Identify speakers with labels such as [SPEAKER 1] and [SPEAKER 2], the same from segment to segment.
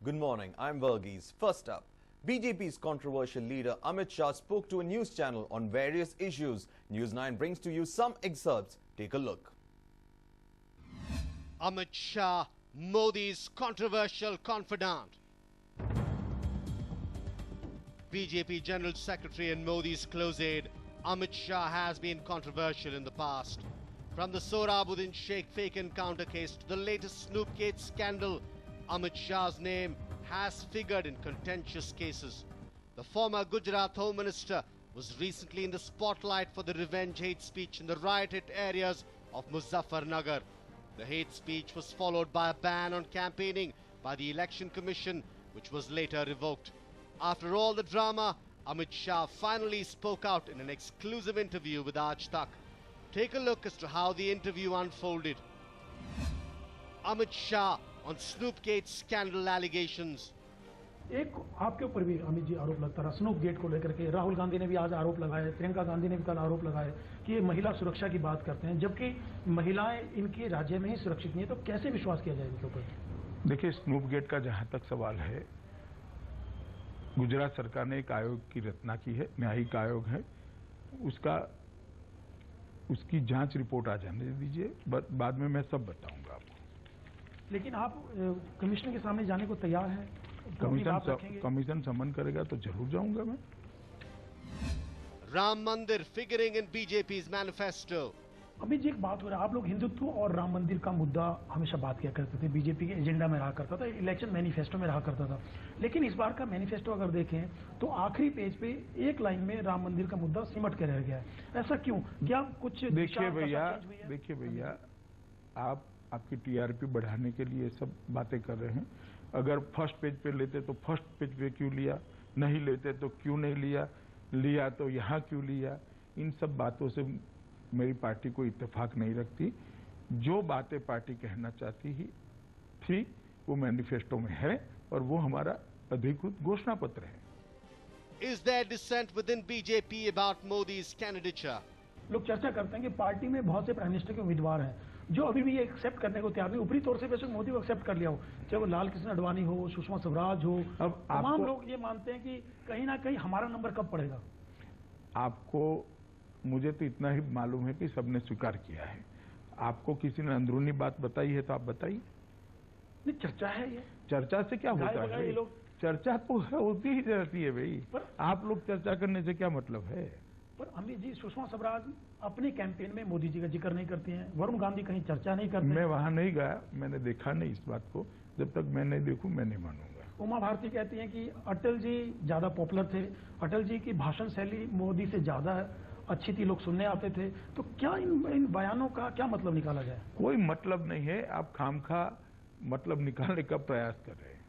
[SPEAKER 1] Good morning, I'm Verghese. First up, BJP's controversial leader Amit Shah spoke to a news channel on various issues. News 9 brings to you some excerpts. Take a look.
[SPEAKER 2] Amit Shah, Modi's controversial confidant. BJP General Secretary and Modi's close aide, Amit Shah has been controversial in the past. From the Sohrabuddin Sheikh fake encounter case to the latest Snoopgate scandal, Amit Shah's name has figured in contentious cases. The former Gujarat Home Minister was recently in the spotlight for the revenge hate speech in the riot-hit areas of Muzaffarnagar. The hate speech was followed by a ban on campaigning by the Election Commission, which was later revoked. After all the drama, Amit Shah finally spoke out in an exclusive interview with Aaj Tak. Take a look as to how the interview unfolded. Amit Shah on Snoopgate scandal allegations.
[SPEAKER 3] एक आपके ऊपर भी अमित जी आरोप लगता रहा snoop gate को लेकर के। राहुल गांधी ने भी आज आरोप लगाए, प्रियंका गांधी ने भी कल आरोप लगाए कि ये महिला सुरक्षा की बात करते हैं, जबकि महिलाएं इनके राज्य में ही सुरक्षित नहीं है। तो कैसे विश्वास किया जाए इनके ऊपर? देखिए,
[SPEAKER 4] स्नूप गेट का जहां तक सवाल है, गुजरात सरकार ने एक आयोग की रचना की है, न्यायिक आयोग है, उसकी जांच रिपोर्ट आ जाने दीजिए, बाद में मैं सब बताऊंगा आपको।
[SPEAKER 3] लेकिन आप कमिश्नर के सामने जाने को तैयार हैं?
[SPEAKER 4] कमीशन समन करेगा तो जरूर जाऊंगा मैं।
[SPEAKER 2] राम मंदिर फिगरिंग इन बीजेपी's मैनिफेस्टो।
[SPEAKER 3] अभी जी एक बात हो रहा है, आप लोग हिंदुत्व और राम मंदिर का मुद्दा हमेशा बात किया करते थे, बीजेपी के एजेंडा में रहा करता था, इलेक्शन मैनिफेस्टो में रहा करता था। लेकिन इस बार का मैनिफेस्टो अगर देखें तो आखिरी पेज पे एक लाइन में राम मंदिर का मुद्दा सिमट के रह गया है। ऐसा क्यों? क्या कुछ?
[SPEAKER 4] देखिए भैया, आपकी टीआरपी बढ़ाने के लिए सब बातें कर रहे हैं। अगर फर्स्ट पेज पे लेते तो फर्स्ट पेज पे क्यों लिया, नहीं लेते तो क्यों नहीं लिया तो यहाँ क्यों लिया? इन सब बातों से मेरी पार्टी को इत्तेफाक नहीं रखती। जो बातें पार्टी कहना चाहती थी वो मैनिफेस्टो में है और वो हमारा अधिकृत घोषणा पत्र है।
[SPEAKER 2] Is there dissent within BJP about Modi's candidature?
[SPEAKER 3] लोग चर्चा करते हैं कि पार्टी में बहुत से प्राइम मिनिस्टर के उम्मीदवार हैं जो अभी भी एक्सेप्ट करने को तैयार नहीं। ऊपरी तौर से वैसे मोदी को एक्सेप्ट कर लिया हो, चाहे वो लाल कृष्ण आडवाणी हो, सुषमा स्वराज हो, अब तमाम लोग ये मानते हैं कि कहीं ना कहीं हमारा नंबर कब पड़ेगा।
[SPEAKER 4] मुझे तो इतना ही मालूम है कि सबने स्वीकार किया है। आपको किसी ने अंदरूनी बात बताई है तो आप बताइए।
[SPEAKER 3] नहीं, चर्चा है ये।
[SPEAKER 4] चर्चा से क्या होता है? चर्चा तो होती ही रहती है भाई, आप लोग चर्चा करने से क्या मतलब है?
[SPEAKER 3] पर अमित जी, सुषमा स्वराज अपने कैंपेन में मोदी जी का जिक्र नहीं करती हैं, वरुण गांधी कहीं चर्चा नहीं करते।
[SPEAKER 4] मैं वहां नहीं गया, मैंने देखा नहीं इस बात को। जब तक मैं नहीं देखूं मैं नहीं मानूंगा।
[SPEAKER 3] उमा भारती कहती हैं कि अटल जी ज्यादा पॉपुलर थे, अटल जी की भाषण शैली मोदी से ज्यादा अच्छी थी, लोग सुनने आते थे। तो क्या इन बयानों का क्या मतलब निकाला जाए?
[SPEAKER 4] कोई मतलब नहीं है। आप खामखा मतलब निकालने का प्रयास कर रहे हैं।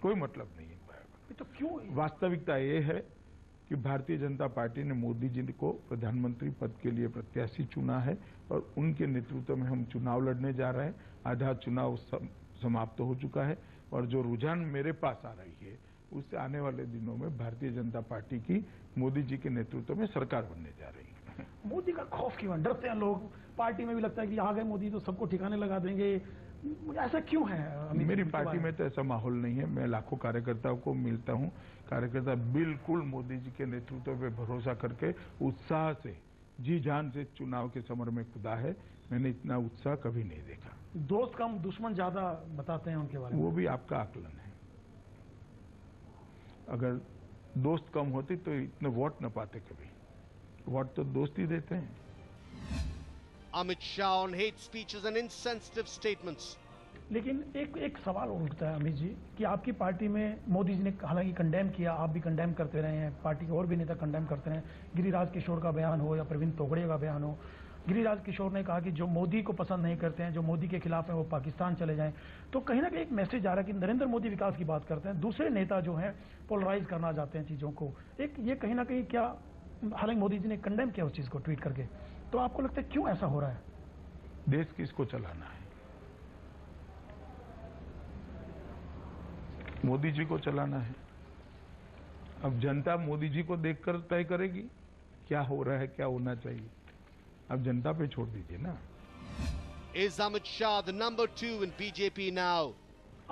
[SPEAKER 4] कोई मतलब नहीं है।
[SPEAKER 3] तो क्यों?
[SPEAKER 4] वास्तविकता ये है कि भारतीय जनता पार्टी ने मोदी जी को प्रधानमंत्री पद के लिए प्रत्याशी चुना है और उनके नेतृत्व में हम चुनाव लड़ने जा रहे हैं। आधा चुनाव समाप्त हो चुका है और जो रुझान मेरे पास आ रही है उससे आने वाले दिनों में भारतीय जनता पार्टी की मोदी जी के नेतृत्व में सरकार बनने जा रही है।
[SPEAKER 3] मोदी का खौफ क्यों? डरते हैं लोग, पार्टी में भी लगता है कि आ गए मोदी तो सबको ठिकाने लगा देंगे। ऐसा क्यों है?
[SPEAKER 4] मेरी पार्टी में तो ऐसा माहौल नहीं है। मैं लाखों कार्यकर्ताओं को मिलता हूं, कार्यकर्ता बिल्कुल मोदी जी के नेतृत्व पे भरोसा करके उत्साह से जी जान से चुनाव के समर में कूदा है। मैंने इतना उत्साह कभी नहीं देखा।
[SPEAKER 3] दोस्त कम दुश्मन ज्यादा बताते हैं उनके बारे में।
[SPEAKER 4] वो भी आपका आकलन है। अगर दोस्त कम होती तो इतने वोट न पाते कभी। वोट तो दोस्त ही देते हैं।
[SPEAKER 2] Amit Shah on hate speeches and insensitive statements.
[SPEAKER 3] लेकिन एक सवाल उठता है अमित जी कि आपकी पार्टी में मोदी जी ने हालांकि कंडेम किया, आप भी कंडेम करते रहे हैं, पार्टी के और भी नेता कंडेम करते रहे हैं। गिरिराज किशोर का बयान हो या प्रवीण तोगड़े का बयान हो, गिरिराज किशोर ने कहा कि जो मोदी को पसंद नहीं करते हैं, जो मोदी के खिलाफ हैं, वो पाकिस्तान चले जाएं। तो कहीं ना कहीं एक मैसेज आ रहा है कि नरेंद्र मोदी विकास की बात करते हैं, दूसरे नेता जो हैं पोलराइज करना चाहते हैं चीजों को। एक ये कहीं ना कहीं क्या, हालांकि मोदी जी ने कंडेम किया उस चीज को ट्वीट करके, तो आपको लगता है क्यों ऐसा हो रहा है?
[SPEAKER 4] देश किसको चलाना है? मोदी जी को चलाना है। अब जनता मोदी जी को देखकर तय करेगी क्या हो रहा है, क्या होना चाहिए। अब जनता पे छोड़ दीजिए ना।
[SPEAKER 2] Is Amit Shah the number 2 in BJP now?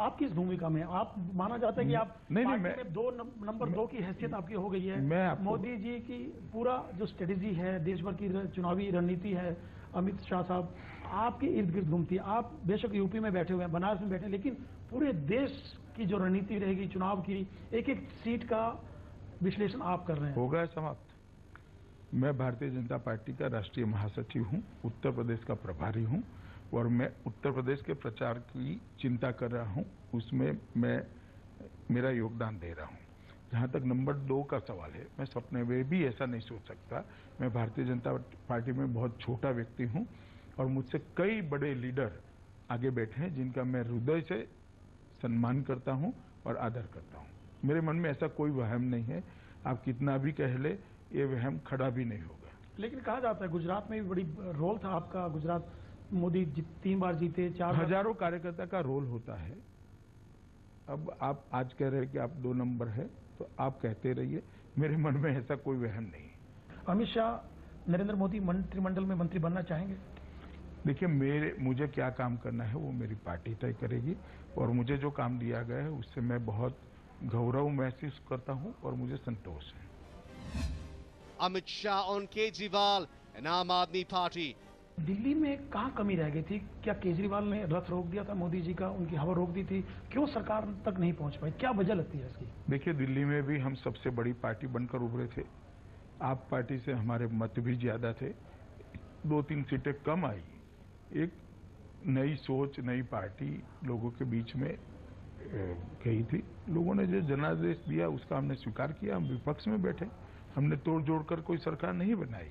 [SPEAKER 3] आपकी इस भूमिका में आप माना जाता है कि आप
[SPEAKER 4] नहीं,
[SPEAKER 3] पार्टी
[SPEAKER 4] मैं-
[SPEAKER 3] में नंबर दो की हैसियत आपकी हो गई है।
[SPEAKER 4] मैं आपको-
[SPEAKER 3] मोदी जी की पूरा जो स्ट्रेटेजी है, देश भर की चुनावी रणनीति है, अमित शाह साहब आपके इर्द गिर्द घूमती है। आप बेशक यूपी में बैठे हुए हैं, बनारस में बैठे हैं, लेकिन पूरे देश की जो रणनीति रहेगी चुनाव की, एक एक सीट का विश्लेषण आप कर रहे हैं।
[SPEAKER 4] होगा समाप्त। मैं भारतीय जनता पार्टी का राष्ट्रीय महासचिव हूं, उत्तर प्रदेश का प्रभारी हूं और मैं उत्तर प्रदेश के प्रचार की चिंता कर रहा हूं, उसमें मैं मेरा योगदान दे रहा हूं। जहां तक नंबर 2 का सवाल है, मैं सपने में भी ऐसा नहीं सोच सकता। मैं भारतीय जनता पार्टी में बहुत छोटा व्यक्ति हूं और मुझसे कई बड़े लीडर आगे बैठे हैं जिनका मैं हृदय से सम्मान करता हूं और आदर करता हूं। मेरे मन में ऐसा कोई वहम नहीं है, आप कितना भी कह ले, ये वहम खड़ा भी नहीं होगा।
[SPEAKER 3] लेकिन कहा जाता है गुजरात में भी बड़ी रोल था आपका। गुजरात मोदी 3 बार जीते, 4 बार।
[SPEAKER 4] हजारों कार्यकर्ता का रोल होता है। अब आप आज कह रहे हैं कि आप 2 नंबर है, तो आप कहते रहिए, मेरे मन में ऐसा कोई वहम नहीं है।
[SPEAKER 3] अमित शाह नरेंद्र मोदी मंत्रिमंडल में मंत्री बनना चाहेंगे?
[SPEAKER 4] देखिए, मुझे क्या काम करना है वो मेरी पार्टी तय करेगी और मुझे जो काम दिया गया है उससे मैं बहुत गौरव महसूस करता हूं और मुझे संतोष है।
[SPEAKER 2] Amit Shah on Kejriwal and Aam Aadmi Party.
[SPEAKER 3] Delhi में कहाँ कमी रह गई थी? क्या केजरीवाल ने रथ रोक दिया था मोदी जी का, उनकी हवा रोक दी थी? क्यों सरकार तक नहीं पहुंच पाई? क्या वजह लगती है इसकी?
[SPEAKER 4] देखिए, दिल्ली में भी हम सबसे बड़ी पार्टी बनकर उभरे थे। आप पार्टी से हमारे मत भी ज्यादा थे, 2-3 सीटें कम आई। एक नई सोच, नई पार्टी लोगों के बीच में गई थी। लोगों ने जो जनादेश दिया उसका हमने स्वीकार किया। हम विपक्ष में बैठे, हमने तोड़ जोड़ कर कोई सरकार नहीं बनाई।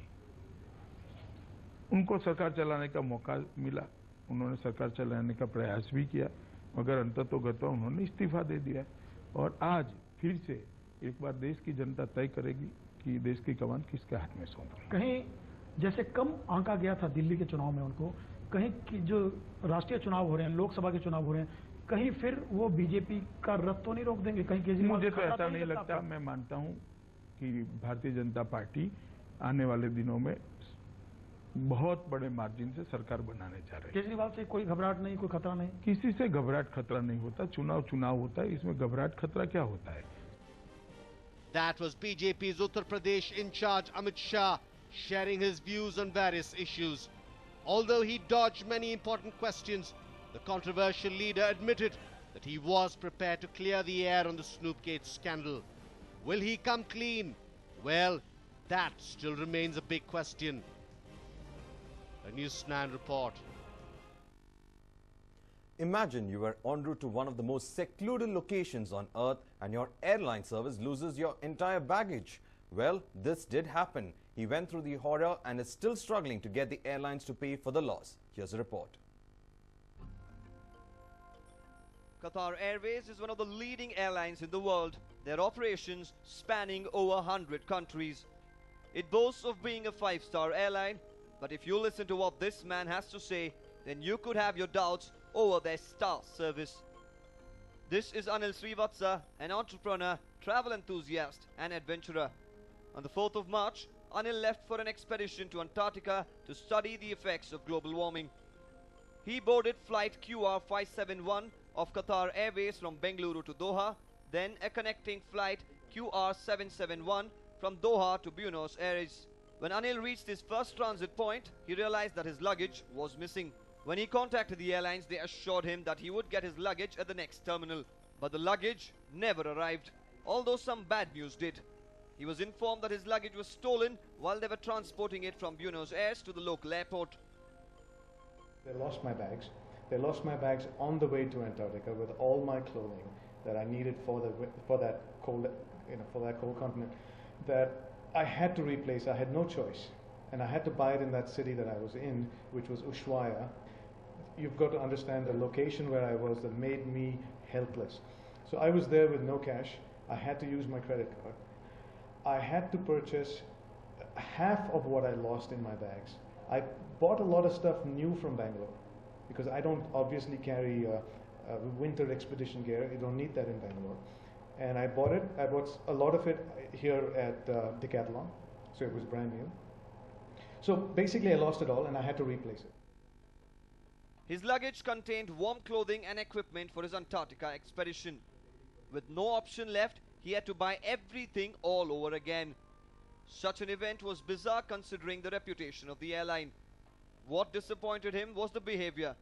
[SPEAKER 4] उनको सरकार चलाने का मौका मिला, उन्होंने सरकार चलाने का प्रयास भी किया, मगर अंततोगत्वा उन्होंने इस्तीफा दे दिया। और आज फिर से एक बार देश की जनता तय करेगी कि देश की कमान किसके हाथ में सौंपे।
[SPEAKER 3] कहीं जैसे कम आंका गया था दिल्ली के चुनाव में उनको, कहीं की जो राष्ट्रीय चुनाव हो रहे हैं, लोकसभा के चुनाव हो रहे हैं, कहीं फिर वो बीजेपी का रथ तो नहीं रोक देंगे? कहीं केजरीवाल
[SPEAKER 4] मुझे तो ऐसा नहीं लगता। मैं मानता हूं कि भारतीय जनता पार्टी आने वाले दिनों में बहुत बड़े मार्जिन से सरकार बनाने जा रही है।
[SPEAKER 3] केजरीवाल से कोई घबराहट नहीं, कोई खतरा नहीं?
[SPEAKER 4] किसी से घबराहट खतरा नहीं होता। चुनाव होता है, इसमें घबराहट खतरा क्या होता है?
[SPEAKER 2] That was BJP's Uttar Pradesh in charge Amit Shah sharing his views on various issues. Although he dodged many important questions, the controversial leader admitted that he was prepared to clear the air on the Snoopgate scandal. Will he come clean? Well, that still remains a big question. A News 9 report.
[SPEAKER 1] Imagine you were en route to one of the most secluded locations on earth and your airline service loses your entire baggage. Well, this did happen. He went through the horror and is still struggling to get the airlines to pay for the loss. Here's a report.
[SPEAKER 5] Qatar Airways is one of the leading airlines in the world, their operations spanning over 100 countries. It boasts of being a 5-star airline, but if you listen to what this man has to say, then you could have your doubts over their star service. This is Anil Srivatsa, an entrepreneur, travel enthusiast and adventurer. On the 4th of March, Anil left for an expedition to Antarctica to study the effects of global warming. He boarded flight QR 571 of Qatar Airways from Bengaluru to Doha, then a connecting flight QR 771 from Doha to Buenos Aires. When Anil reached his first transit point, he realized that his luggage was missing. When he contacted the airlines, they assured him that he would get his luggage at the next terminal. But the luggage never arrived, although some bad news did. He was informed that his luggage was stolen while they were transporting it from Buenos Aires to the local airport.
[SPEAKER 6] They lost my bags. They lost my bags on the way to Antarctica with all my clothing that I needed for that cold continent. That I had to replace. I had no choice, and I had to buy it in that city that I was in, which was Ushuaia. You've got to understand the location where I was that made me helpless. So I was there with no cash. I had to use my credit card. I had to purchase half of what I lost in my bags. I bought a lot of stuff new from Bangalore because I don't obviously carry winter expedition gear. You don't need that in Bangalore. And I bought it. I bought a lot of it here at Decathlon, so it was brand new. So basically I lost it all and I had to replace it.
[SPEAKER 5] His luggage contained warm clothing and equipment for his Antarctica expedition. With no option left, he had to buy everything all over again. Such an event was bizarre considering the reputation of the airline. What disappointed him was the behavior.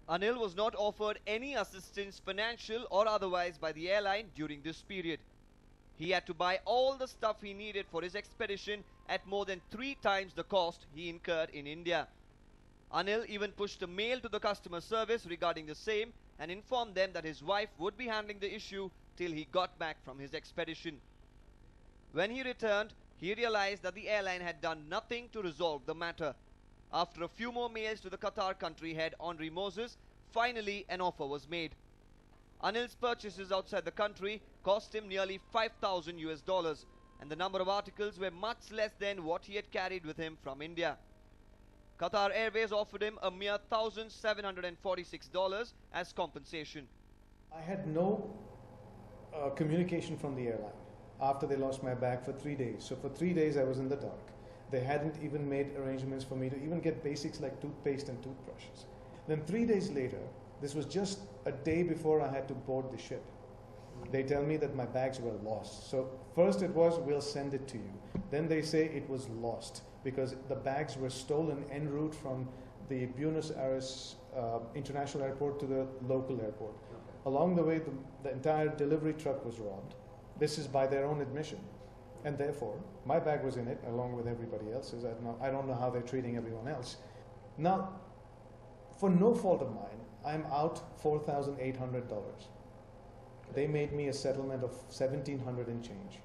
[SPEAKER 5] Anil was not offered any assistance, financial or otherwise, by the airline during this period. He had to buy all the stuff he needed for his expedition at more than 3 times the cost he incurred in India. Anil even pushed a mail to the customer service regarding the same and informed them that his wife would be handling the issue till he got back from his expedition. When he returned, he realized that the airline had done nothing to resolve the matter. After a few more mails to the Qatar country head Henri Moses, finally an offer was made. Anil's purchases outside the country cost him nearly $5,000 and the number of articles were much less than what he had carried with him from India. Qatar Airways offered him a mere $1,746 as compensation.
[SPEAKER 6] I had no communication from the airline after they lost my bag for 3 days. So for 3 days I was in the dark. They hadn't even made arrangements for me to even get basics like toothpaste and toothbrushes. Then 3 days later, this was just a day before I had to board the ship, they tell me that my bags were lost. So first it was, we'll send it to you. Then they say it was lost because the bags were stolen en route from the Buenos Aires International Airport to the local airport. Along the way, the entire delivery truck was robbed. This is by their own admission. And therefore, my bag was in it along with everybody else's. I don't know how they're treating everyone else. Now, for no fault of mine, I'm out $4,800. They made me a settlement of $1,700 and change.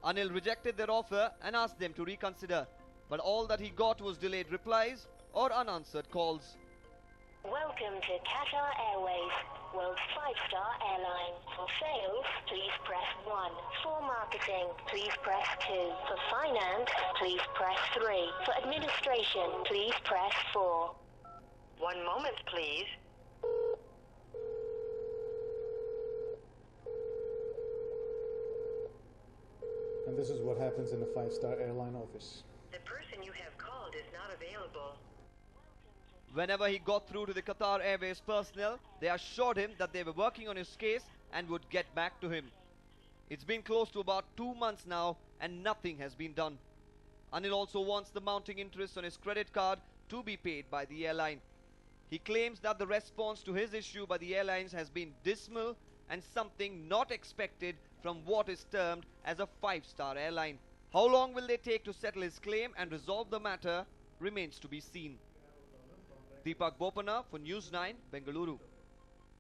[SPEAKER 5] Anil rejected their offer and asked them to reconsider, but all that he got was delayed replies or unanswered calls.
[SPEAKER 7] Welcome to Qatar Airways, world's 5-star airline. For sales, please press 1. For marketing, please press 2. For finance, please press 3. For administration, please press 4. 1 moment, please.
[SPEAKER 6] And this is what happens in a 5-star airline office.
[SPEAKER 7] The person you have called is not available.
[SPEAKER 5] Whenever he got through to the Qatar Airways personnel, they assured him that they were working on his case and would get back to him. It's been close to about 2 months now and nothing has been done. Anil also wants the mounting interest on his credit card to be paid by the airline. He claims that the response to his issue by the airlines has been dismal and something not expected from what is termed as a 5-star airline. How long will they take to settle his claim and resolve the matter remains to be seen. Deepak Bopana for News 9, Bengaluru.